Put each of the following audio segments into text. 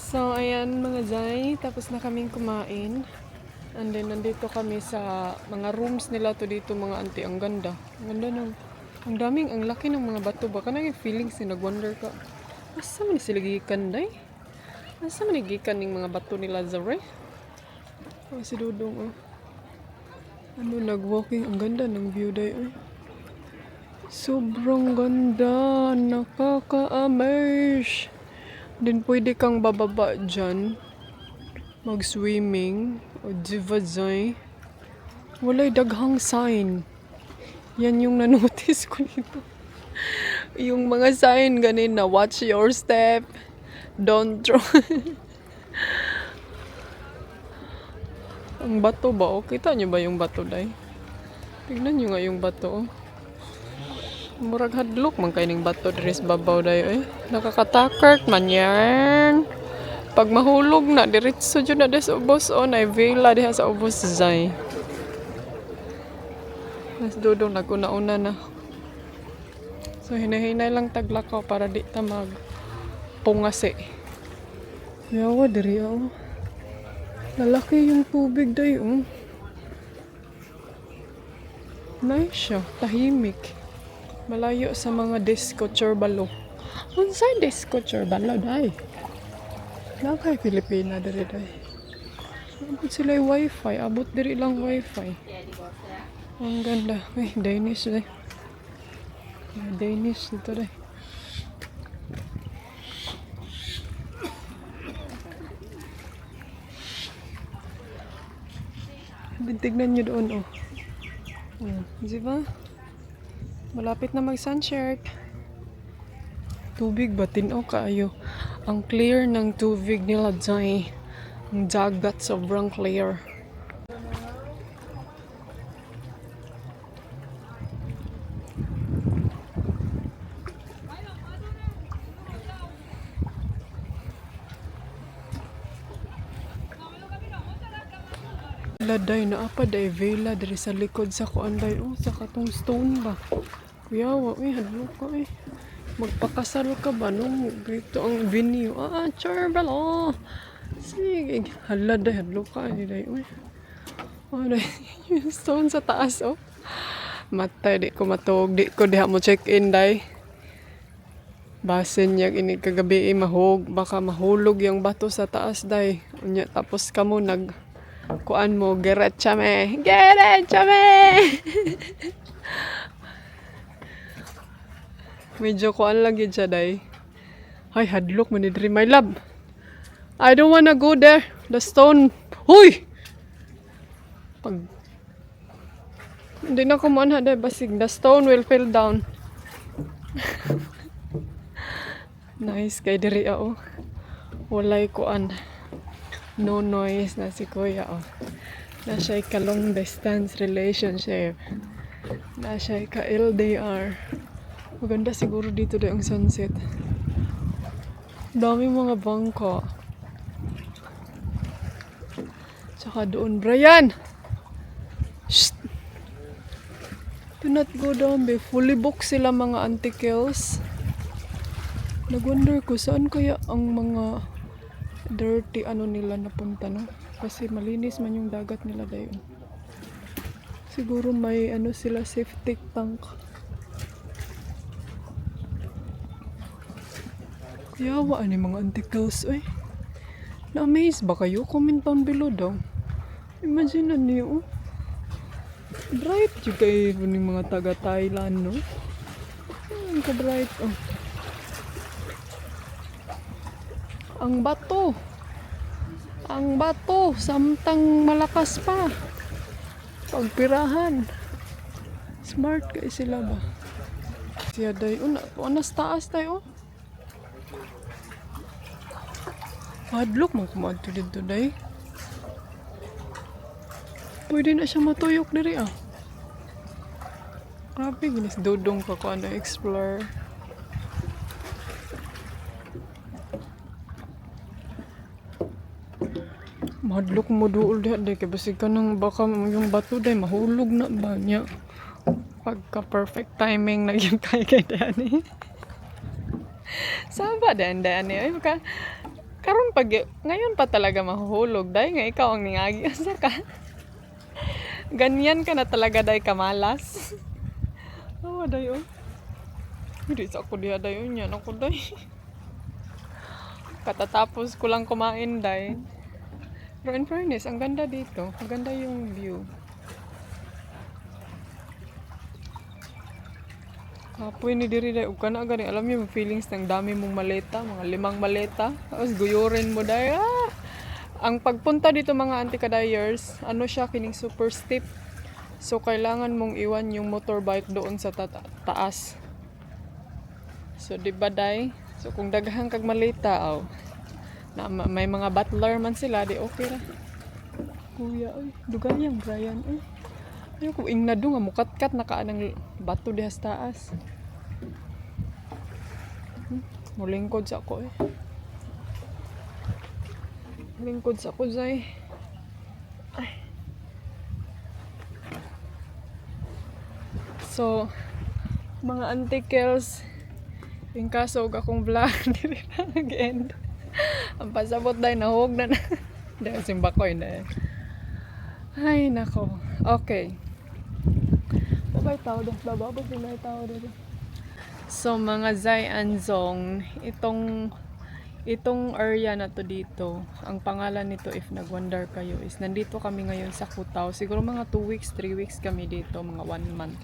So, ayan mga Zay, tapos na kaming kumain. And then, nandito kami sa mga rooms nila to dito mga auntie. Ang ganda. Ang ganda ng, ang daming, ang laki ng mga bato. Baka na yung feelings na nag-wonder ka. Asa man sila gikan, day? Asa man gikan ng mga bato nila, Zare? Oh, si Dudong, oh. Ano, nag-walking. Ang ganda ng view, day, oh. Sobrang ganda. Nakaka-amaze. Then pwede kang bababa dyan, mag-swimming, o divazay. Walay daghang sign. Yan yung nanotice ko dito. Yung mga sign ganin na watch your step, don't throw. Ang bato ba? O, kita nyo ba yung bato, day? Tignan nyo nga yung bato, oh. Murag hadlok man kay ning bato dres babaw day, eh. Nakakatakart man yan. Pag mahulog na, diretso dyan na des ubos o, na vela diha sa ubos Zay. Mas Dudong naguna-una na. So hinahinay lang taglakaw para di ta mag pungasi. Yawa diri, oh. Lalaki yung tubig day, oh. Nice siya, tahimik. Malayo sa mga disco churbalo. Unsay disco churbalo day? Nakay Pilipina diri day. Abot sila yung wifi. Abot diri lang wifi. Ang ganda. Ay, Danish day. Danish dito day. Tignan nyo doon, oh. Di ba? Malapit na mag-sunset. Tubig ba? Tinaw kaayo. Ang clear ng tubig nila dyan. Ang dagat sobrang clear. Laday na apa day vela diri sa likod sa kuan day, oh, sa katong stone ba. Kuyawa, hadlo ka, eh. Magpakasal ka ba nung dito ang venue? Charbalo. Sige, hala day, hadlo ka, day, uy. Oh, day, yung stone sa taas, oh. Matay, di ko matog, di ko diha mo check-in, day. Basin niya ini kagabi, mahog, baka mahulog yung bato sa taas, day. Unya, tapos kamo kuan mo, gerechame. Medyo kuan lang yun siya, day. Ay, hadlok man ni Dre, my love. I don't wanna go there. The stone. Huy! Pag hindi na kumahan, day, basig. The stone will fall down. Nice kay Dre, oh. Walay kuan. No noise na si Kuya, oh. Na siya'y ka long distance relationship. Na siya'y ka LDR. Maganda siguro dito ang sunset. Dami mga bangka. Tsaka doon, Brian! Shh! Do not go down, be. Fully booked sila mga antikels. Nag-wonder ko saan kaya ang mga dirty ano nila napunta, no? Kasi malinis man yung dagat nila dayon. Siguro may ano sila, septic tank. Yawa ani mga antikels, eh. Na-amaze ba kayo? Comment down below daw. Imagine niyo, oh. Bright yung kayo ng mga taga-Thailand, no? Ang ka-bright, oh. Ang bato. Ang bato. Samtang malakas pa. Pagpirahan. Smart kayo sila ba? Siya day. Unas taas tayo. Hadlok man kumadto dito day. Pwede na siya matuyok diri, ah. Grabe, ginis Dudong pa ko ano explore. Mahadlok mo duol diha day kay basig ka nang baka yung bato day mahulog na ba niya. Pagka perfect timing na yung kay Dani. Saan ba Dani? Ay Karon pag ngayon pa talaga mahuhulog dahil nga ikaw ang ningagi asa ka. Ganyan ka na talaga dahil kamalas. Oh, dayo. Hindi sa ako diha dayo niya ako dahil. Katatapos ko lang kumain dahil. Pero in fairness, ang ganda dito. Ang ganda yung view. Kapoy ni diri dahil. Ug kana gani. Alam niyo yung feelings ng dami mong maleta. Mga 5 maleta. Tapos guyurin mo dahil. Ang pagpunta dito mga anti-kadayers, ano siya, kining super steep. So, kailangan mong iwan yung motorbike doon sa taas. So, di ba day? So, kung daghan kag malita, na may mga butler man sila, di okay ra. Kuya, ay, dugayang Brian, ay. Ayoko, ingnado nga, mukatkat na kaanang bato dihas taas. Mulingkod sa ako, eh. Lingkod sa kuzay. Ay. So, mga antikels, yung kasog akong vlog, hindi na nag-end. Ang pasabot dahil nahog na na. Dahil simba ko yun dahil. Ay, nako. Okay. Babay tao doon. Bababot din may tao doon. So, mga Zai Anzong, itong area na to dito, ang pangalan nito if nagwonder kayo is nandito kami ngayon sa Cutao. Siguro mga 2 weeks, 3 weeks kami dito, mga 1 month.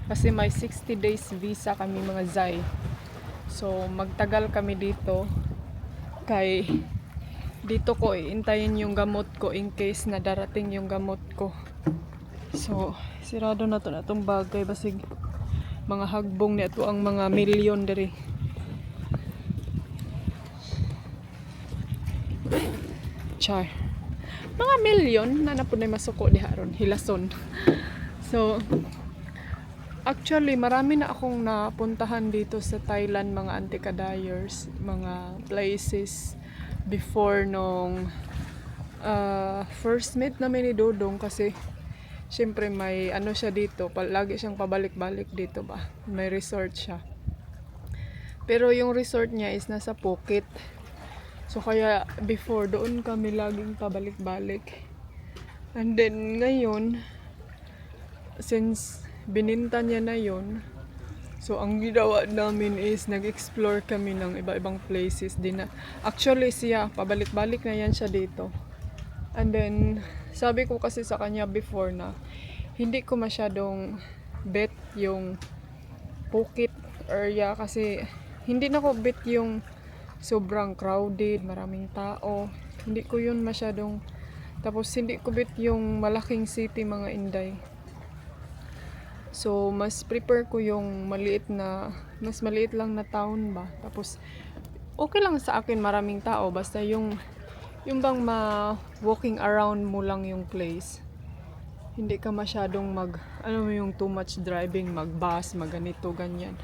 Kasi may 60 days visa kami mga Zai. So magtagal kami dito kay dito ko iintayin yung gamot ko in case na darating yung gamot ko. So sirado na to na itong bagay basig mga hagbong na ito ang mga milyon diri. Char. Mga milyon na napod na masuko diha ron, hilason. So, actually, marami na akong napuntahan dito sa Thailand, mga anti-kadayers, mga places before nung first meet namin ni Dodong kasi syempre may ano siya dito, lagi siyang pabalik-balik dito ba. May resort siya. Pero yung resort niya is nasa Phuket. So kaya before doon kami laging pabalik-balik. And then ngayon since bininta niya na yon, so ang ginawa namin is nag-explore kami ng iba-ibang places din na. Actually siya pabalik-balik na yan siya dito. And then sabi ko kasi sa kanya before na hindi ko masyadong bet yung Phuket area kasi hindi na ko bet yung sobrang crowded, maraming tao. Hindi ko yun masyadong. Tapos hindi ko bet yung malaking city mga Inday. So mas prefer ko yung mas maliit lang na town ba. Tapos okay lang sa akin maraming tao basta yung bang walking around mo lang yung place. Hindi ka masyadong yung too much driving, mag-bus, ganito, ganyan.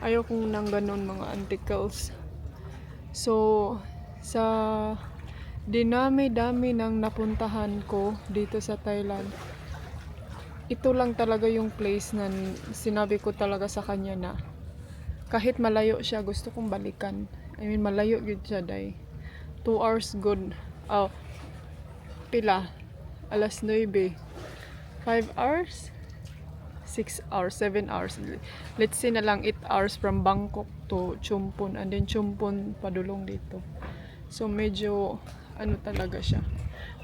Ayoko nang ganun mga anticles. So, sa dinami-dami ng napuntahan ko dito sa Thailand, ito lang talaga yung place na sinabi ko talaga sa kanya na kahit malayo siya, gusto kong balikan. I mean, malayo yun siya, day. 2 hours good. Pila? Alas 9. 5 hours? 6 hours, 7 hours. Let's say na lang 8 hours from Bangkok to Chumpon. And then Chumpon padulong dito. So medyo talaga siya.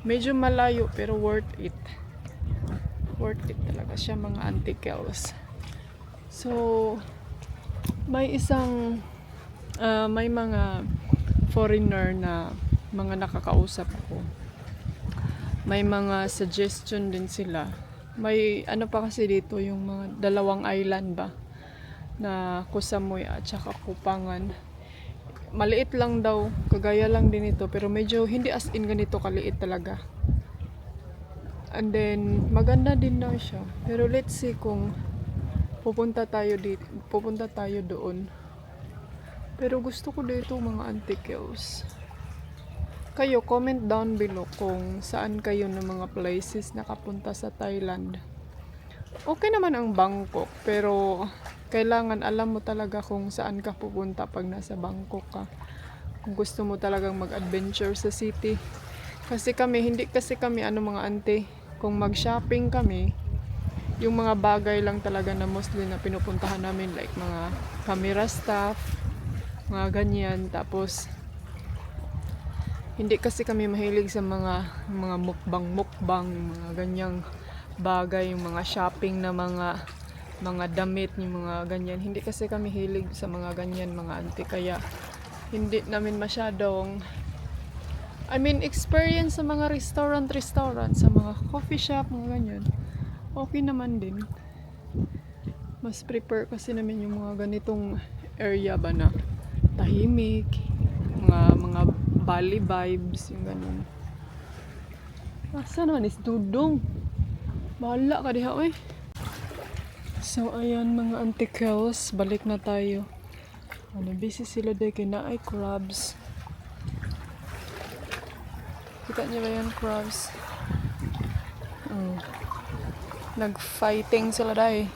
Medyo malayo pero worth it. Worth it talaga siya mga antikels. So may may mga foreigner na mga nakakausap ko. May mga suggestion din sila. May pa kasi dito yung mga dalawang island ba na Koh Samui at saka Kupangan. Maliit lang daw, kagaya lang din ito pero medyo hindi as in ganito kaliit talaga. And then maganda din daw siya. Pero let's see kung pupunta tayo doon. Pero gusto ko dito mga antikels. Kayo, comment down below kung saan kayo ng mga places nakapunta sa Thailand. Okay naman ang Bangkok, pero kailangan alam mo talaga kung saan ka pupunta pag nasa Bangkok ka. Kung gusto mo talagang mag-adventure sa city. Kasi kami, hindi kasi kami mga ante. Kung mag-shopping kami, yung mga bagay lang talaga na mostly na pinupuntahan namin like mga camera stuff, mga ganyan. Tapos hindi kasi kami mahilig sa mga mukbang, mga ganyang bagay, yung mga shopping na mga damit, yung mga ganyan. Hindi kasi kami hilig sa mga ganyan, mga ante. Kaya hindi namin masyadong experience sa mga restaurant, sa mga coffee shop, mga ganyan. Okay naman din. Mas prefer kasi namin yung mga ganitong area ba na tahimik, mga Bali vibes, yung ganun. Asa naman is Dudong? Bahala ka diha, oy. So, ayan mga antikels, balik na tayo. Busy sila dahil kay naay crabs. Kita niyo ba yan, crabs? Nag-fighting sila dahil.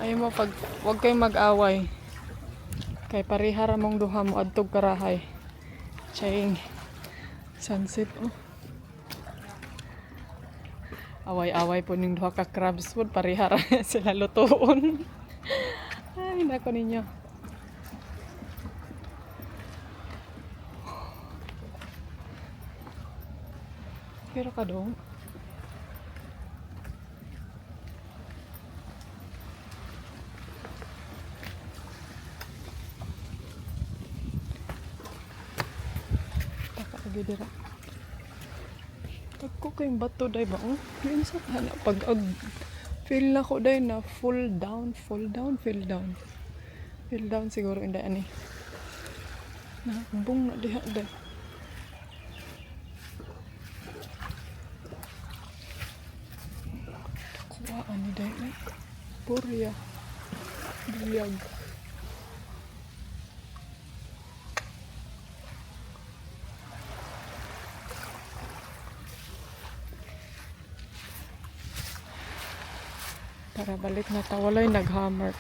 Ayaw mo, huwag kayong mag-away. Kay parihara mong duha mo adtog karahay. Chaying sunset, oh. Away-away po ng duha ka crabs food, parihara sila lutoon. Ay, nako ninyo. Pero ka dong? Taka lagi dira. Ako kayong bato day ba? Oh, yun sa kana pag feel na ko day na fall down siguro inda ani. Nakabong na diha day. Ani day ay purya biyag. Tara balik na ta, walay naghammer.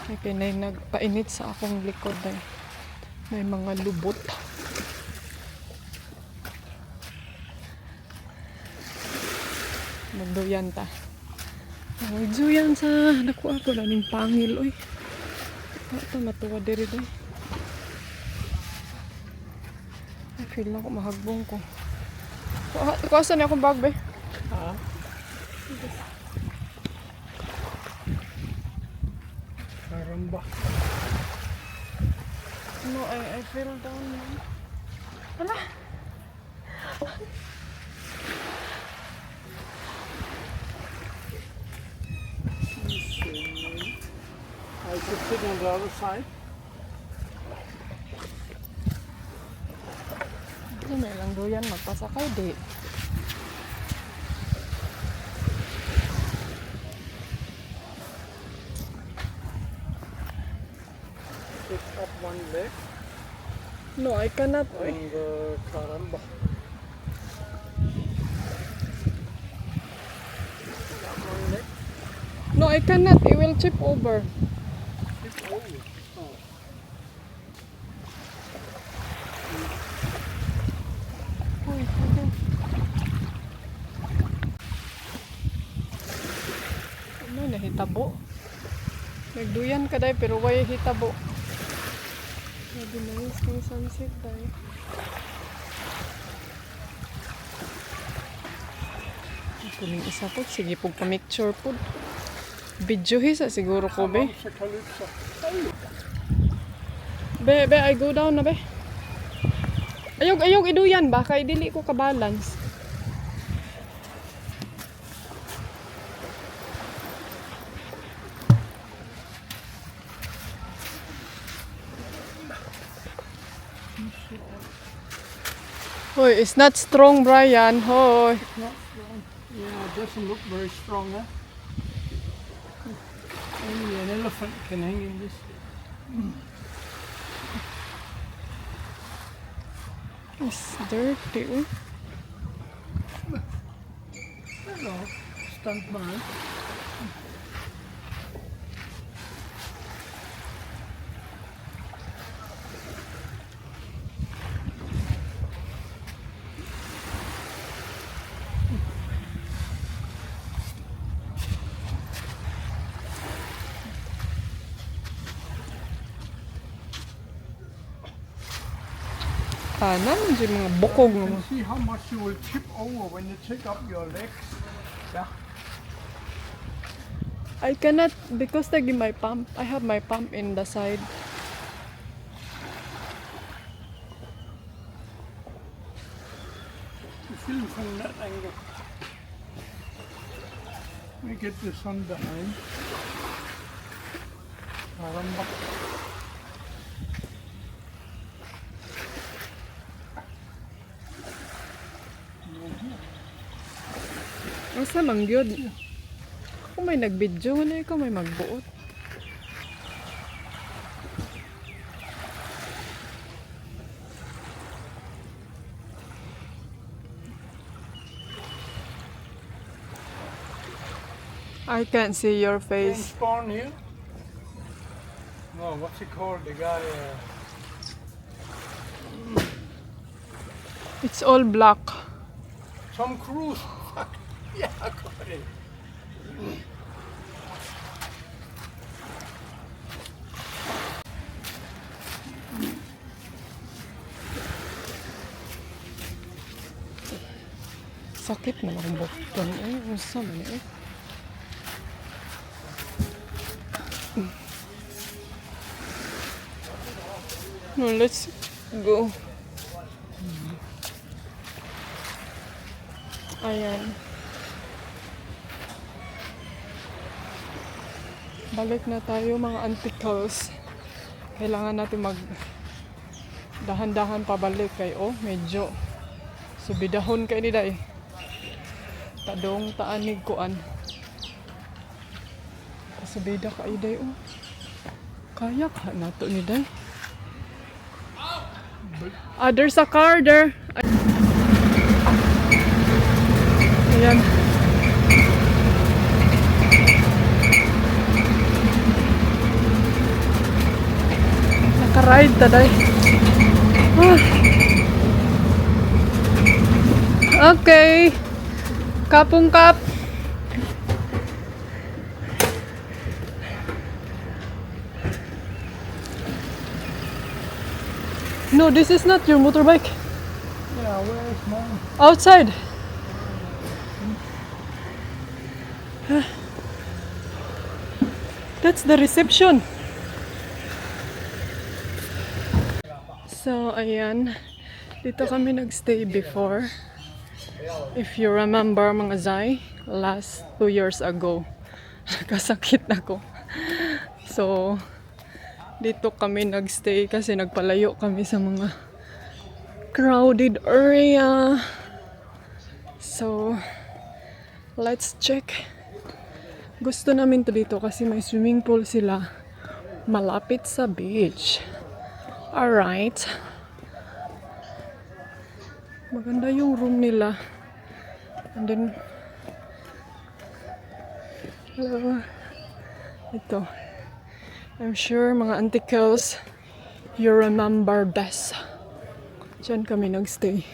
May pinay nagpainit sa akong likod ay may mga lubot. Magduyan ta. Magduyan sa nakuha ko na ning pangil oy. Ito matuwa diri doy. I feel na ko mahagbong ko. Kuwasan niya akong bag be. Ha? Karamba. No, I fell down. Hala. I should sit on the other side. May lang doyan magpasakay di. Pick up one leg. No, I cannot. On the karamba. One leg. No, I cannot. It will chip over. Chip over. Oh. Ano nahitabo? Nagduyan ka day pero way hitabo. Sabi nice kang sunset day. Kuning isa po, sige po pa-picture po. Video hisa siguro ko be. Be, I go down na be. Ayog iduyan ba kay dili ko ka-balance. Hoy, it's not strong, Brian. Hoy. It's not strong. Yeah, it doesn't look very strong, huh? Only an elephant can hang in this. It's dirty. Hello, stuntman. Tanan, dyan mga bukog nga And mo. see how much you will tip over when you take up your legs. Yeah. I cannot, because I give my pump. I have my pump in the side. You film from that angle. Let me get the sun behind. Caramba. Asa man gyud? Kung may nagbidyo, na ikaw may magbuot. I can't see your James face. Bond here. No, what's he called? The guy. It's all black. Tom Cruise. Fuck. Yeah, I got it. Sakit man akong bukton. Ay, usa man eh. No, let's go. Ayan. Balik na tayo mga anticals. Kailangan natin dahan-dahan pabalik kay medyo subidahon kay ni day. Tadong taanig kuan. Subida ka day Kaya ka nato ni day. There's a car there. Ayan. Naka-ride taday. Okay. Kapong kap. No, this is not your motorbike. Yeah, where is mine? Outside. That's the reception. So, ayan. Dito kami nagstay before. If you remember mga Zay, last 2 years ago, nakasakit ako. So, dito kami nagstay kasi nagpalayo kami sa mga crowded area. So, let's check. Gusto namin to dito kasi may swimming pool sila malapit sa beach. Alright. Maganda yung room nila. And then, ito. I'm sure mga anticals, you remember best. Diyan kami nagstay.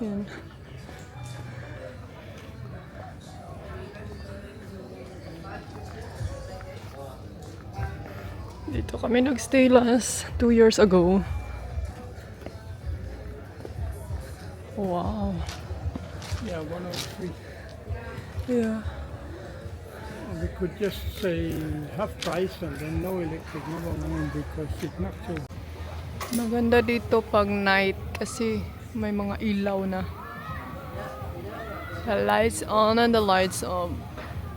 Yan. Dito kami nagstay last 2 years ago. Wow. Yeah, 103. Yeah. We could just say half price and then no electric, never mind, because it's not so. Maganda dito pag night kasi may mga ilaw na. The lights on and the lights off.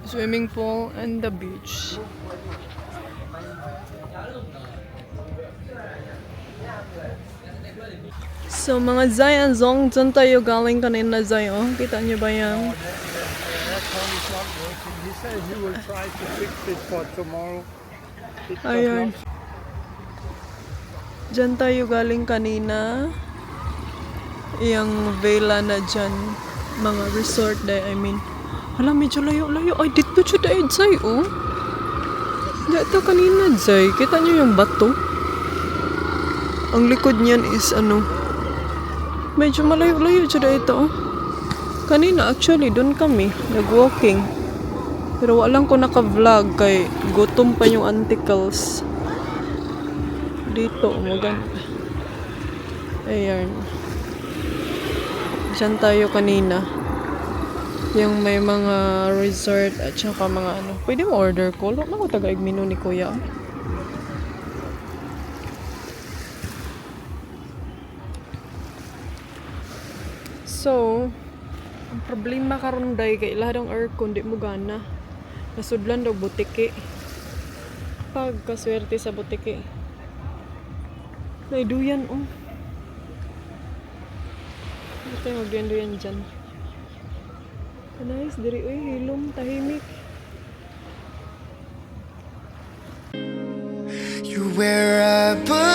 Swimming pool and the beach. So mga Zay and Zong, dyan tayo galing kanina Zay, oh. Kita niyo ba yan? That one is not working. He said he will try to fix it for tomorrow. It does Ayan. not. Dyan tayo galing kanina. Iyang vela na dyan. Mga resort day, I mean. Hala, medyo layo-layo. Ay, dito siya dahil Zay, oh. Dito kanina Zay. Kita niyo yung bato? Ang likod niyan is medyo malayo-layo siya dito, oh. Kanina, actually, doon kami, nag-walking. Pero walang ko naka-vlog kay gutom pa yung anticals. Dito, maganda. Ayan. Diyan tayo kanina. Yung may mga resort at saka mga ano. Pwede mo order ko. Huwag na ko taga menu ni Kuya. So, ang problema karon day kay lahat ng aircon di mo gana. Nasudlan daw butiki. Pagkaswerte sa butiki. Naiduyan oh. Hindi tayo magduyan-duyan dyan. Nice, diri uy, hilom, tahimik. You're where I belong.